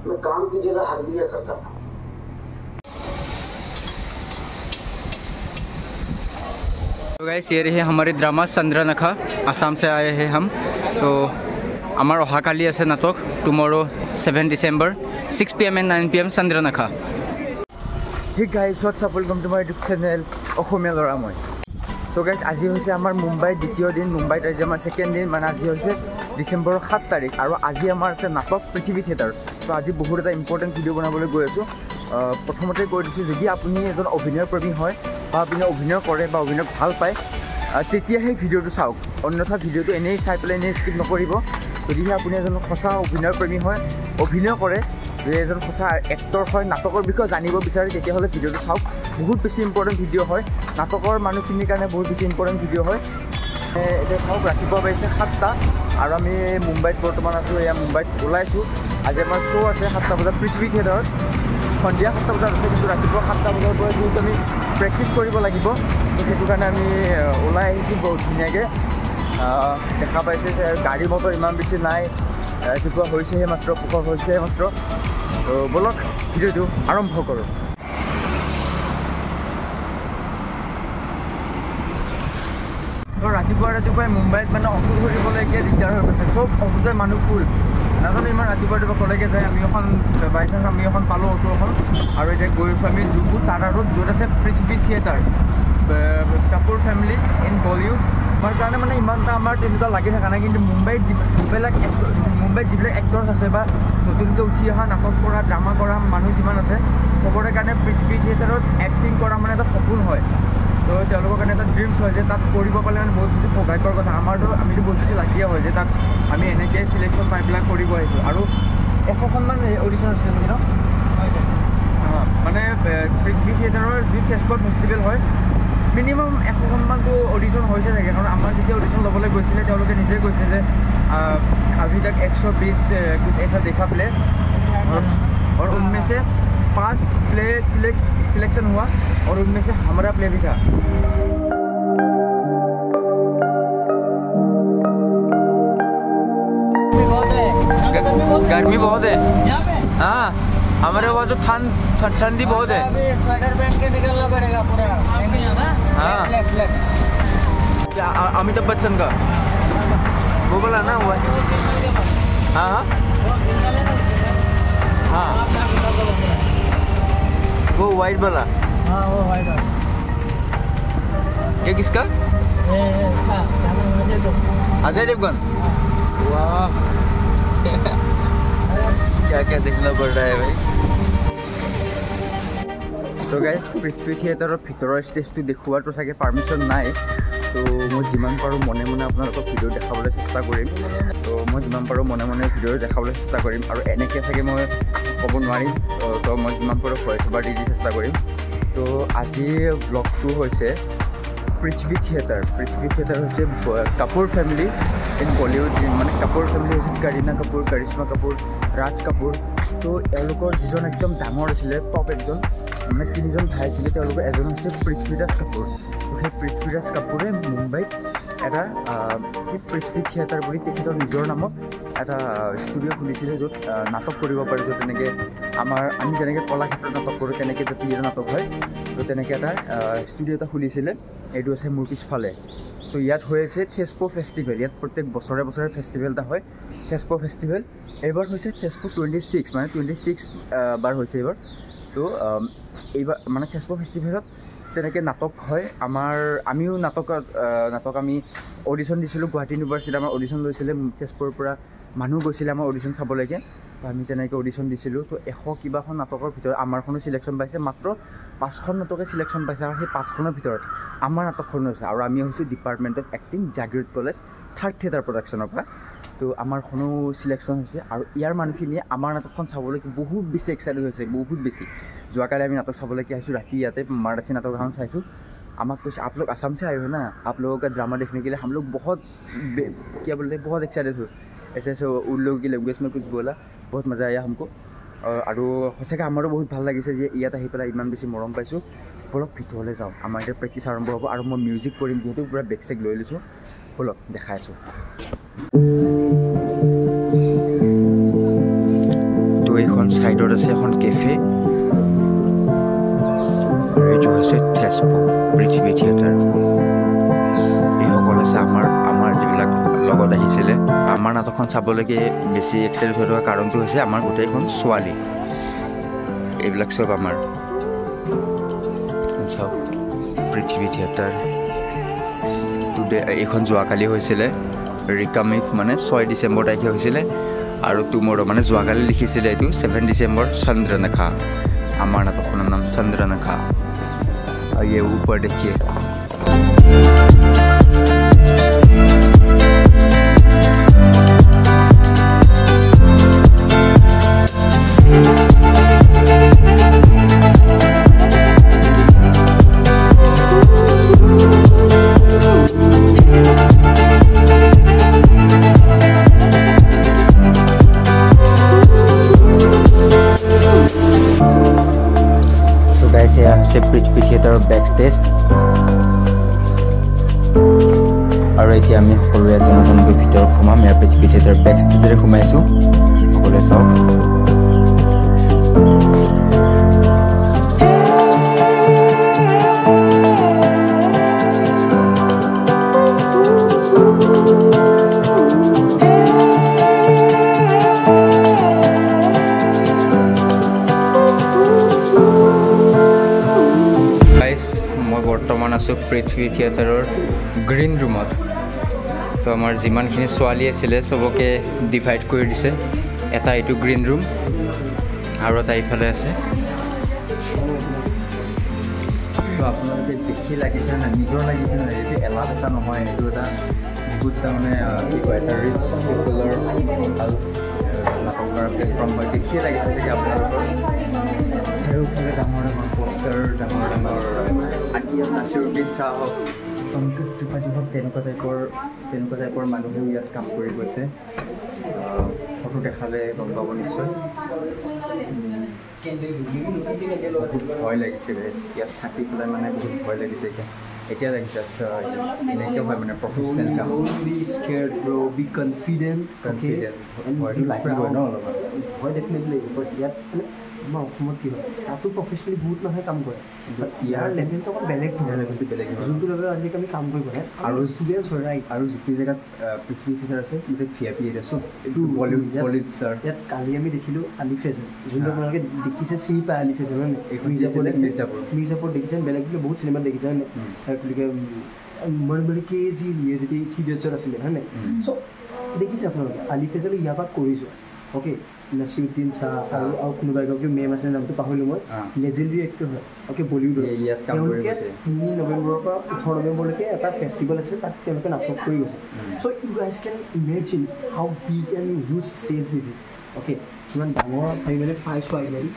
मैं काम की जगह हक दिया करता था। तो गाइस ये रहे हमारे ड्रामा चंद्रनखा आसाम से आए हैं हम। तो हमार अहाकाली আছে नाटक tomorrow 7 December 6 PM and 9 PM चंद्रनखा। Hey guys, what's up? Welcome to my YouTube channel অসমীয়া ল'ৰা মই। তো গাইজ আজি হৈছে আমাৰ মুম্বাইৰ দ্বিতীয় দিন। মুম্বাইত আজি আমাৰ ছেকেণ্ড দিন, মানে আজি হৈছে ডিচেম্বৰৰ 7 তাৰিখ আৰু আজি আমাৰ আছে নাটক পৃথিৱী থিয়েটাৰ। তো আজি বহুত এটা ইম্পৰ্টেণ্ট ভিডিঅ' বনাবলৈ গৈ আছোঁ। প্ৰথমতে কৈ দিছোঁ, যদি আপুনি এজন অভিনয় প্ৰেমী হয় বা আপুনি অভিনয় কৰে বা অভিনয় ভাল পায় তেতিয়া সেই ভিডিঅ'টো চাওক, অন্যথা ভিডিঅ'টো এনেই চাই পেলাই এনেই স্কিপ নকৰিব। যদিহে আপুনি এজন সঁচা অভিনয় প্ৰেমী হয়, অভিনয় কৰে, যদি এজন সঁচা এক্টৰ হয়, নাটকৰ বিষয়ে জানিব বিচাৰে, তেতিয়াহ'লে ভিডিঅ'টো চাওক। বহুত বেছি ইম্পৰ্টেণ্ট ভিডিঅ' হয়, নাটকৰ মানুহখিনিৰ কাৰণে বহুত বেছি ইম্পৰ্টেণ্ট ভিডিঅ' হয়। এতিয়া চাওক, ৰাতিপুৱা পাইছে 7টা আৰু আমি মুম্বাইত বৰ্তমান আছোঁ। এয়া মুম্বাইত ওলাইছোঁ। আজি আমাৰ শ্ব' আছে 7টা বজাত পৃথিৱী থিয়েটাৰত। সন্ধিয়া 7টা বজাত আছে, কিন্তু ৰাতিপুৱা 7টা বজাৰ পৰা যিহেতু আমি প্ৰেক্টিছ কৰিব লাগিব, তো সেইটো কাৰণে আমি ওলাই আহিছোঁ বহুত ধুনীয়াকৈ। দেখা পাইছে যে গাড়ী মটৰ ইমান বেছি নাই, ৰাতিপুৱা হৈছেহে মাত্ৰ, পোহৰ হৈছেহে মাত্ৰ। তো ব'লক ভিডিঅ'টো আৰম্ভ কৰোঁ। তো ৰাতিপুৱাই মুম্বাইত মানে অটো ধৰিবলৈকে দিগদাৰ হৈ গৈছে, চব অটোতে মানুহ ফুল। নাজানো ইমান ৰাতিপুৱা কলৈকে যায়। আমি এখন বাই চান্স আমি এখন পালোঁ অটো এখন, আৰু এতিয়া গৈ আছোঁ আমি জুবু টাটা ৰোড, য'ত আছে পৃথিৱী theatre, Kapoor family in Bollywood. তাৰ কাৰণে মানে ইমান এটা আমাৰ তেনেকুৱা লাগি থকা নাই, কিন্তু মুম্বাইত যিবিলাক এক্টৰ্ছ আছে বা নতুনকৈ উঠি অহা নাটক কৰা, ড্ৰামা কৰা মানুহ যিমান আছে, চবৰে কাৰণে পৃথিৱী থিয়েটাৰত এক্টিং কৰা মানে এটা সপোন হয়। তো তেওঁলোকৰ কাৰণে এটা ড্ৰিমছ হয় যে তাত কৰিব পালে মানে বহুত বেছি সৌভাগ্যৰ কথা। আমিতো বহুত বেছি লাগীয়া হয় যে তাত আমি এনেকৈ চিলেকশ্যন পাই পেলাই কৰিব আহিছোঁ। আৰু 100খনমান অডিশ্যন হৈছিলে নেকি ন? মানে পৃথিৱী থিয়েটাৰৰ যি তেজপুৰ ফেষ্টিভেল হয়, মিনিমাম 100খনমানটো অডিশ্যন হৈছে চাগে। কাৰণ আমাৰ যেতিয়া অডিশ্যন ল'বলৈ গৈছিলে, তেওঁলোকে নিজে কৈছে যে अभी तक 120 कुछ ऐसा देखा प्ले, और उनमें से 5 प्ले सिलेक्शन हुआ और उनमें से हमारा प्ले भी था। गर्मी बहुत है हाँ, हमारे वहाँ तो ठंडी बहुत है। स्वेटर पहन के निकलना पड़ेगा पूरा। हाँ, क्या अमिताभ बच्चन का वो बोला ना हुआ? हाँ हाँ हाँ, वो वाइट वाला। हाँ वो वाइट वाला। ये किसका? अजय देवगन। वाह क्या क्या देखना पड़ रहा है भाई। তো গাইজ, পৃথিৱী থিয়েটাৰৰ ভিতৰৰ ষ্টেজটো দেখুওৱাটো চাগে পাৰ্মিশ্যন নাই। তো মই যিমান পাৰোঁ মনে মনে আপোনালোকক ভিডিঅ' দেখাবলৈ চেষ্টা কৰিম। তো মই যিমান পাৰোঁ মনে মনে ভিডিঅ' দেখাবলৈ চেষ্টা কৰিম, আৰু এনেকৈ চাগে মই ক'ব নোৱাৰিম। তো মই যিমান পাৰোঁ ভইচ অভাৰ দি চেষ্টা কৰিম। তো আজি ব্লগটো হৈছে পৃথিৱী থিয়েটাৰ। পৃথিৱী থিয়েটাৰ হৈছে কাপুৰ ফেমিলি ইন বলিউড। মানে কাপুৰ ফেমিলি হৈছে কাৰিনা কাপুৰ, কৰিশ্মা কাপুৰ, ৰাজ কাপুৰ। তো এওঁলোকৰ যিজন একদম ডাঙৰ আছিলে, টপ একজন, মানে 3জন ভাই আছিলে, তেওঁলোকৰ এজন হৈছে পৃথ্বীৰাজ কাপুৰ। তো সেই পৃথ্বীৰাজ কাপুৰে মুম্বাইত এটা পৃথিৱী থিয়েটাৰ বুলি তেখেতৰ নিজৰ নামত এটা ষ্টুডিঅ' খুলিছিলে, য'ত নাটক কৰিব পাৰি। য'ত তেনেকৈ আমি যেনেকৈ কলাক্ষেত্ৰত নাটক কৰোঁ, তেনেকৈ যাতে ইয়াৰ নাটক হয়, তো তেনেকৈ এটা ষ্টুডিঅ' এটা খুলিছিলে। এইটো আছে মোৰ পিছফালে। তো ইয়াত হৈ আছে তেজপুৰ ফেষ্টিভেল। ইয়াত প্ৰত্যেক বছৰে বছৰে ফেষ্টিভেল এটা হয়, তেজপুৰ ফেষ্টিভেল। এইবাৰ হৈছে তেজপুৰ 26, মানে 26 বাৰ হৈছে এইবাৰ। তো এইবাৰ মানে তেজপুৰ ফেষ্টিভেলত তেনেকৈ নাটক হয়। আমিও নাটক আমি অডিশ্যন দিছিলোঁ। গুৱাহাটী ইউনিভাৰ্চিটিত আমাৰ অডিশ্যন লৈছিলে, তেজপুৰৰ পৰা মানুহ গৈছিলে আমাৰ অডিশ্যন চাবলৈকে। তো আমি তেনেকৈ অডিশ্যন দিছিলোঁ। তো 100 কিবাখন নাটকৰ ভিতৰত আমাৰখনো চিলেকশ্যন পাইছে। মাত্ৰ 5খন নাটকে চিলেকশ্যন পাইছে, আৰু সেই 5খনৰ ভিতৰত আমাৰ নাটকখনো আছে। আৰু আমি হৈছোঁ department of acting, Jagrit college, 3rd theatre প্ৰডাকশ্যনৰ পৰা। তো আমাৰখনো চিলেকশ্যন হৈছে, আৰু ইয়াৰ মানুহখিনিয়ে আমাৰ নাটকখন চাবলৈকে বহুত বেছি এক্সাইটেড হৈছে, বহুত বেছি। যোৱাকালি আমি নাটক চাবলৈকে আহিছোঁ, ৰাতি ইয়াতে মাৰাঠী নাটক এখন চাইছোঁ। আমাক কৈছে आप लोग असम से आए हो ना, आप लोगों का ड्रामा देखने के लिए हम लोग बहुत क्या बोलते हैं, बहुत एक्साइटेड हो। ऐसे उन लोगों की लैंग्वेज में कुछ बोला, बहुत मज़ा आया हमको। আৰু সঁচাকৈ আমাৰো বহুত ভাল লাগিছে যে ইয়াত আহি পেলাই ইমান বেছি মৰম পাইছোঁ। ব'লক ভিতৰলৈ যাওঁ, আমাৰ এতিয়া প্ৰেক্টিছ আৰম্ভ হ'ব, আৰু মই মিউজিক কৰিম যিহেতু পুৰা বেগ চেগ লৈ লৈছোঁ। ব'লক দেখাই আছোঁ। তো এইখন সাইডত আছে এখন কেফে আৰু এইটো হৈছে তেজপুৰ পৃথিৱী থিয়েটাৰ এইসকল আছে আমাৰ যিবিলাক লগত আহিছিলে আমাৰ নাটকখন চাবলৈকে বেছি এক্সাইটেড হৈ থকা কাৰণটো হৈছে আমাৰ গোটেইখন ছোৱালী এইবিলাক চব আমাৰ চাওক পৃথিৱী থিয়েটাৰ টুডে এইখন যোৱাকালি হৈছিলে ৰিকামিক মানে 6 ডিচেম্বৰ তাৰিখে হৈছিলে আৰু টুমৰো মানে যোৱাকালি লিখিছিলে এইটো 7 ডিচেম্বৰ চন্দ্ৰনখা আমাৰ নাটকখনৰ নাম চন্দ্ৰনখা আৰু এই ওপৰ দেখিয়ে পৃথিৱী থিয়েটাৰৰ বেক ষ্টেজ আৰু এতিয়া আমি সকলোৱে এজনকৈ ভিতৰত সোমাম ইয়াৰ পৃথিৱী থিয়েটাৰৰ বেক ষ্টেজেৰে সোমাইছোঁ সকলোৱে চাওক মই বৰ্তমান আছোঁ পৃথিৱী থিয়েটাৰৰ গ্ৰীণ ৰুমত তো আমাৰ যিমানখিনি ছোৱালী আছিলে চবকে ডিভাইড কৰি দিছে এটা এইটো গ্ৰীণ ৰুম আৰু এটা ইফালে আছে আপোনালোকে দেখি লাগিছে না নিজৰ লাগিছে না এইটো এলা পেচা নহয় এইটো এটা বহুত তাৰমানে কি কয় এটা ৰিচ পিপলৰ ভাল নাটক কৰা প্লেটফৰ্ম হয় দেখিয়ে লাগিছে যে আপোনালোকৰ চাৰিওফালে ডাঙৰ ডাঙৰ পোষ্টাৰ ডাঙৰ ডাঙৰ নাছিৰুদ্দিন শ্বাহ হওক পংকজ ত্ৰিপাঠী হওক তেনেকুৱা টাইপৰ মানুহেও ইয়াত কাম কৰি গৈছে ফটো দেখালে গম পাব নিশ্চয় বহুত ভয় লাগিছে ইয়াত থাকি পেলাই মানে বহুত ভয় লাগিছে এতিয়া লাগিছে আচ্ছা এনেকৈ হয় মানে প্ৰফেচনেল কাম বি কনফিডেণ্ট ভয়টো লাগিবই ন অলপমান ভয় ডেফিনেটলি ইয়াত মানে আমাৰ অসমত কি হয় তাতো প্ৰফেচনেলি বহুত মানুহে কাম কৰে ইয়াৰ লেভেলটো অকণ বেলেগ যোনটো লেভেলত আজিকালি আমি কাম কৰিব আৰু ষ্টুডেণ্টছ হয় ৰাইট আৰু যিটো জেগাত পৃথিৱী থিয়েটাৰ আছে গোটেই VIP এৰিয়া চব বলিউড ষ্টাৰ ইয়াত কালি আমি দেখিলোঁ আলি ফেজন যোনটো আপোনালোকে দেখিছে চিনি পায় আলি ফেজন হয় মিৰ্জাপুৰ দেখিছে বেলেগ বেলেগ বহুত চিনেমাত দেখিছে হয় নাই গতিকে মৰমৰি কে যি যেতিয়া থ্ৰী ইডিয়টছত আছিলে হয় নাই চ' দেখিছে আপোনালোকে আলি ফেজৰ ইয়াৰ পৰা কৰিছোঁ অ'কে নাছিৰুদ্দিন শ্বাহ আৰু কোনোবা এগৰাকী মেম আছে নামটো পাহৰিলোঁ মই লেজেণ্ডৰী এক্টৰ হয় অ'কে বলিউডৰ তেওঁলোকে 3 নৱেম্বৰৰ পৰা 18 নৱেম্বৰলৈকে এটা ফেষ্টিভেল আছে তাত তেওঁলোকে নাটক কৰি গৈছে so' you guys can imagine how big and huge stage this is okay কিমান ডাঙৰ আমি মানে পাইছোঁ আইডিয়ালি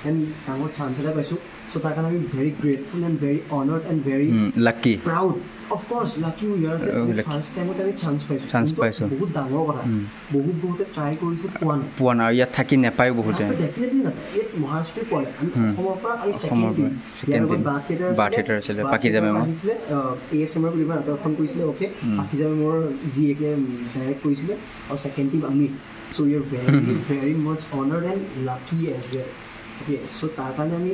এণ্ড ডাঙৰ চান্স এটা পাইছোঁ চ' তাৰ কাৰণে আমি very grateful and very honoured and very lucky proud of course lucky year first টাইমত আমি চান্স পাইছোঁ বহুত ডাঙৰ কথা বহুতে ট্ৰাই কৰিছে পোৱা নাই আৰু ইয়াত থাকি নাপায় বহুতে ডেফিনেটলি নাপায় ইয়াত মহাৰাষ্ট্ৰই পোৱা নাই আমি অসমৰ পৰা আমি ছেকেণ্ড দিন বাৰ থিয়েটাৰ আছিলে পাকিজা মেমৰ আহিছিলে ASMৰ বুলি নাটকখন কৰিছিলে অ'কে পাকিজা মেমৰ যিয়ে ডাইৰেক্ট কৰিছিলে আৰু ছেকেণ্ড টিম আমি so' you are very much honoured and lucky as well okay so' তাৰ কাৰণে আমি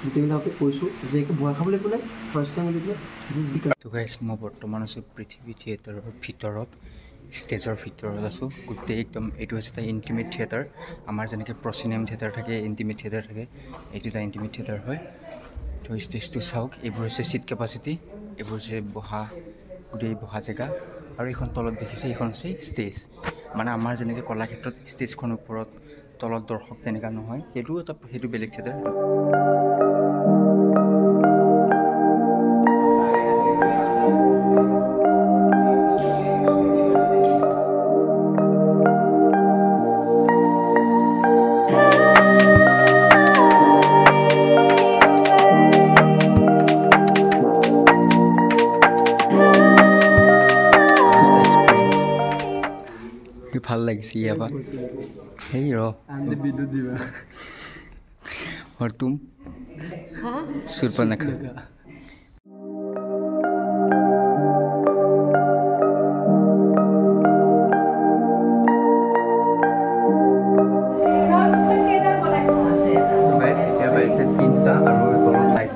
গোটেইবিলাকে কৈছোঁ যে একো ভয় খাবলৈ একো নাই ফাৰ্ষ্ট টাইম বুলি পেলাই জাষ্ট বিকজ তো গাইজ মই বৰ্তমান আছোঁ পৃথিৱী থিয়েটাৰৰ ভিতৰত ষ্টেজৰ ভিতৰত আছোঁ গোটেই একদম এইটো হৈছে এটা ইণ্টিমেট থিয়েটাৰ আমাৰ যেনেকৈ প্ৰচিনেম থিয়েটাৰ থাকে ইণ্টিমেট থিয়েটাৰ থাকে এইটো এটা ইণ্টিমেট থিয়েটাৰ হয় তো ষ্টেজটো চাওক এইবোৰ হৈছে ছিট কেপাচিটি এইবোৰ হৈছে গোটেই বহা জেগা আৰু এইখন তলত দেখিছে এইখন হৈছে ষ্টেজ মানে আমাৰ যেনেকৈ কলাক্ষেত্ৰত ষ্টেজখন ওপৰত তলত দৰ্শক তেনেকুৱা নহয় সেইটো বেলেগ থিয়েটাৰ ভাল লাগিছে ইয়াৰ পৰা সেই और तुम शूर्पणखा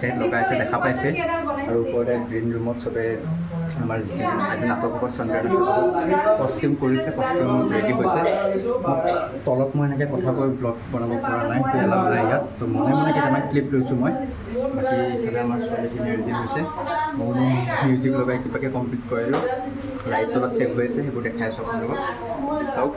চাইড লগাই আছে দেখা পাইছে আৰু ওপৰতে গ্ৰীণ ৰুমত চবে আমাৰ যিখিনি আজি নাটক হ'ব চন্দ্ৰ কষ্টিউম কৰিছে কষ্টিউম ৰেডি হৈছে তলত মই এনেকৈ কথা কৈ ব্লগ বনাব পৰা নাই এলাউ নাই ইয়াত তো মনে মনে কেইটামান ক্লিপ লৈছোঁ মই বাকী ইফালে আমাৰ ছোৱালীখিনি ৰেডি হৈছে মই মিউজিক লগাই কিবাকৈ কমপ্লিট কৰিলোঁ লাইট তলত চেক হৈ আছে সেইবোৰ দেখাই আছোঁ আপোনালোকক চাওক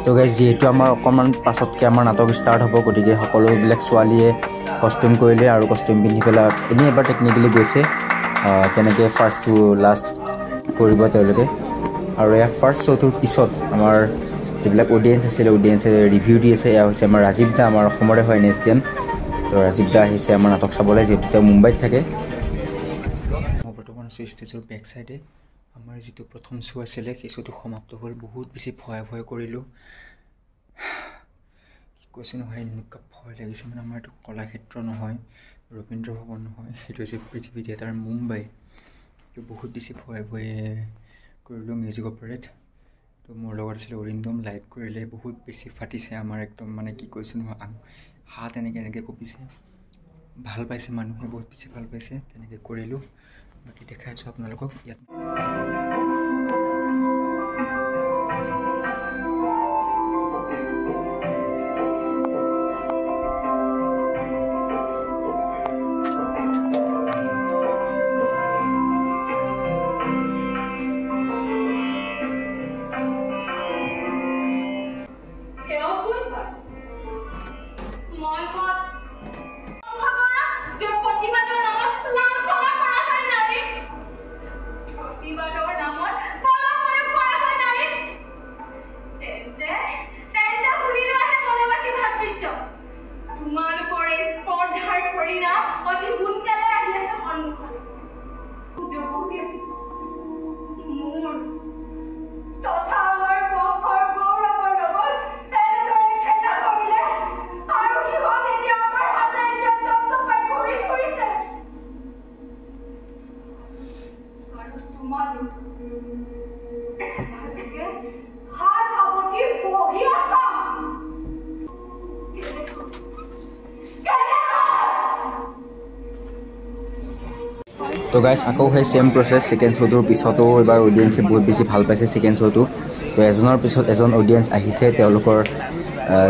তো গাইজ যিহেতু আমাৰ অকণমান পাছতকৈ আমাৰ নাটক ষ্টাৰ্ট হ'ব গতিকে সকলোবিলাক ছোৱালীয়ে কষ্টিউম কৰিলে আৰু কষ্টিউম পিন্ধি পেলাই এনেই এবাৰ টেকনিকেলি গৈছে কেনেকৈ ফাৰ্ষ্ট টু লাষ্ট কৰিব তেওঁলোকে আৰু ইয়াৰ ফাৰ্ষ্ট শ্ব'টোৰ পিছত আমাৰ যিবিলাক অডিয়েঞ্চ আছিলে অডিয়েঞ্চে ৰিভিউ দি আছে এয়া হৈছে আমাৰ ৰাজীৱ দা আমাৰ অসমৰে হয় নেক্সট তো ৰাজীৱ দা আহিছে আমাৰ নাটক চাবলৈ যিহেতু তেওঁ মুম্বাইত থাকে মই বৰ্তমান আছোঁ ষ্টেজৰ বেক চাইডে আমাৰ যিটো প্ৰথম শ্ব' আছিলে সেই শ্ব'টো সমাপ্ত হ'ল বহুত বেছি ভয় কৰিলোঁ কি কৈছোঁ নহয় এনেকুৱা ভয় লাগিছে মানে আমাৰ এইটো কলাক্ষেত্ৰ নহয় ৰবীন্দ্ৰ ভৱন নহয় সেইটো হৈছে পৃথিৱী থিয়েটাৰ মুম্বাই তো বহুত বেছি ভয়ে কৰিলোঁ মিউজিক অপাৰেট তো মোৰ লগত আছিলে অৰিন্দম লাইট কৰিলে বহুত বেছি ফাটিছে আমাৰ একদম মানে কি কৈছোঁ নহয় হাত এনেকৈ কঁপিছে ভাল পাইছে মানুহে বহুত বেছি ভাল পাইছে তেনেকৈ কৰিলোঁ বাকী দেখাইছোঁ আপোনালোকক ইয়াত তো গাইজ আকৌ সেই ছেম প্ৰচেছ ছেকেণ্ড শ্ব'টোৰ পিছতো এবাৰ অডিয়েঞ্চে বহুত বেছি ভাল পাইছে ছেকেণ্ড শ্ব'টো তো এজনৰ পিছত এজন অডিয়েঞ্চ আহিছে তেওঁলোকৰ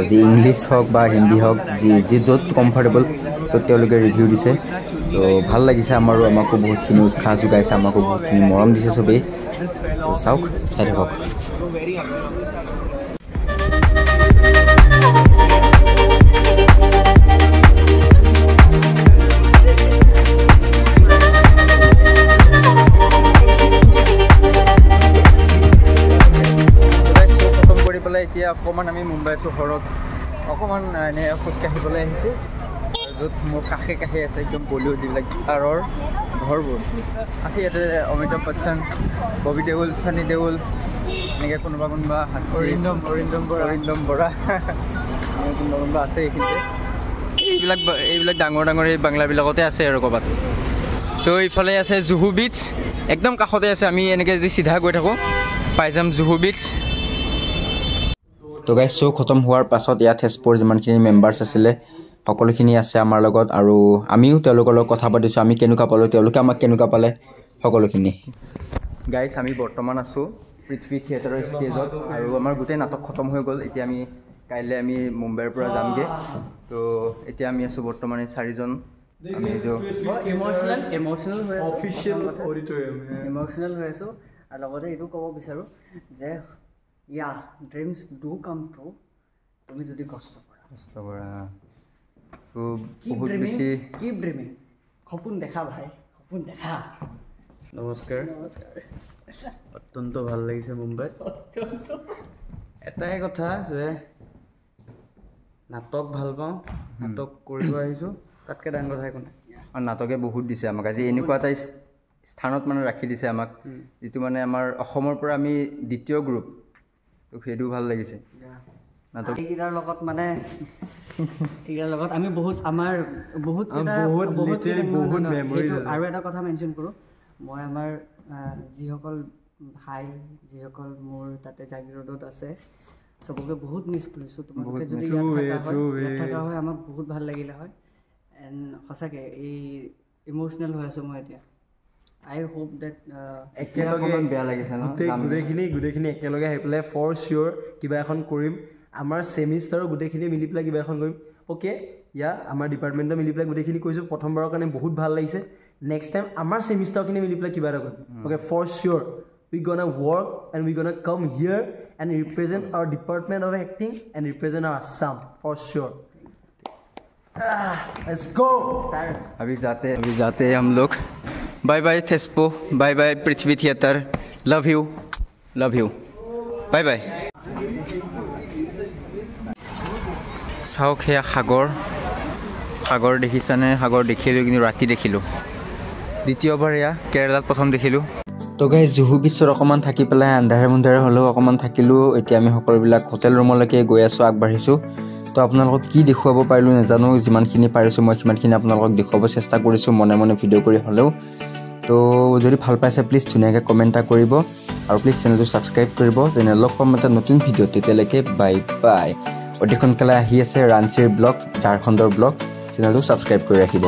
যি ইংলিছ হওক বা হিন্দী হওক যি য'ত কমফৰ্টেবল তো তেওঁলোকে ৰিভিউ দিছে তো ভাল লাগিছে আমাকো বহুতখিনি উৎসাহ যোগাইছে আমাকো বহুতখিনি মৰম দিছে চবেই তো চাওক চাই থাকক এতিয়া অকণমান আমি মুম্বাই চহৰত অকণমান এনে খোজকাঢ়িবলৈ আহিছোঁ য'ত মোৰ কাষে আছে একদম বলিউড যিবিলাক ষ্টাৰৰ ঘৰবোৰ আছে ইয়াতে অমিতাভ বচ্চন ববি দেউল ছানী দেউল এনেকৈ কোনোবা অৰিন্দম বৰা কোনোবা আছে এইখিনিতে এইবিলাক ডাঙৰ এই বাংলাবিলাকতে আছে আৰু ক'ৰবাত তো ইফালে আছে জুহু বিচ একদম কাষতে আছে আমি এনেকৈ যদি চিধা গৈ থাকোঁ পাই যাম জুহু বিচ তো গাইজ শ্ব' খতম হোৱাৰ পাছত ইয়াত তেজপুৰ যিমানখিনি মেম্বাৰ্ছ আছিলে সকলোখিনি আছে আমাৰ লগত আৰু আমিও তেওঁলোকৰ লগত কথা পাতিছোঁ আমি কেনেকুৱা পালোঁ তেওঁলোকে আমাক কেনেকুৱা পালে সকলোখিনি গাইজ আমি বৰ্তমান আছোঁ পৃথিৱী থিয়েটাৰৰ ষ্টেজত আৰু আমাৰ গোটেই নাটক খতম হৈ গ'ল এতিয়া আমি কাইলৈ আমি মুম্বাইৰ পৰা যামগৈ তো এতিয়া আমি আছোঁ বৰ্তমান এই চাৰিজন ইম'চনেল হৈ আছোঁ আৰু লগতে এইটো ক'ব বিচাৰোঁ যে ড্ৰিমছ ডু কাম ট্ৰু তুমি যদি কষ্ট কৰা তো বহুত বেছি কিপ ড্ৰিমিং সপোন দেখা ভাই সপোন দেখা নমস্কাৰ অত্যন্ত ভাল লাগিছে মুম্বাইত এটাই কথা যে নাটক ভাল পাওঁ নাটক কৰিব আহিছোঁ তাতকৈ ডাঙৰ কথা একো নাই আৰু নাটকে বহুত দিছে আমাক আজি এনেকুৱা এটা স্থানত মানে ৰাখি দিছে আমাক যিটো মানে আমাৰ অসমৰ পৰা আমি দ্বিতীয় গ্ৰুপ তো সেইটো ভাল লাগিছে নাটক এইকেইটাৰ লগত আমি বহুত মেমৰিজ আৰু এটা কথা মেনশ্যন কৰোঁ মই আমাৰ যিসকল ভাই যিসকল মোৰ তাতে জাগিৰোডত আছে চবকে বহুত মিছ কৰিছোঁ তোমালোকে যদি ইয়াত থকা হয় আমাক বহুত ভাল লাগিলে হয় এণ্ড সঁচাকৈ এই ইম'চনেল হৈ আছোঁ মই এতিয়া আই হোপ ডেট একেলগে বেয়া লাগিছে ন গোটেইখিনি একেলগে আহি পেলাই ফৰ চিয়'ৰ কিবা এখন কৰিম আমাৰ ছেমিষ্টাৰৰ গোটেইখিনি মিলি পেলাই কিবা এখন কৰিম অ'কে আমাৰ ডিপাৰ্টমেণ্টৰ মিলি পেলাই গোটেইখিনি কৰিছোঁ প্ৰথমবাৰৰ কাৰণে বহুত ভাল লাগিছে নেক্সট টাইম আমাৰ ছেমিষ্টাৰখিনি মিলি পেলাই কিবা এটা কৰিম okay for sure we gonna work and we gonna come here and represent our department of acting and represent our Assam for sure let's go अभी जाते हम लोग bye bye Thespo bye bye Prithvi theatre love you bye bye চাওক সেয়া সাগৰ দেখিছানে সাগৰ দেখিলোঁ কিন্তু ৰাতি দেখিলোঁ দ্বিতীয়বাৰ এয়া কেৰেলাত প্ৰথম দেখিলোঁ তো গাইজ জুহু বিচত অকণমান থাকি পেলাই আন্ধাৰে মুন্ধাৰে হ'লেও অকণমান থাকিলোঁ এতিয়া আমি সকলোবিলাক হোটেল ৰুমলৈকে গৈ আছোঁ আগবাঢ়িছোঁ তো আপোনালোকক কি দেখুৱাব পাৰিলোঁ নাজানো যিমানখিনি পাৰিছোঁ মই সিমানখিনি আপোনালোকক দেখুৱাব চেষ্টা কৰিছোঁ মনে মনে ভিডিঅ' কৰি হ'লেও তো যদি ভাল পাইছে প্লিজ ধুনীয়াকৈ কমেণ্ট এটা কৰিব আৰু প্লিজ চেনেলটো ছাবস্ক্ৰাইব কৰিব তেনে লগ পাম এটা নতুন ভিডিঅ' তেতিয়ালৈকে বাই বাই অতি সোনকালে আহি আছে ৰাঞ্চিৰ ব্লগ ঝাৰখণ্ডৰ ব্লগ চেনেলটো ছাবস্ক্ৰাইব কৰি ৰাখিব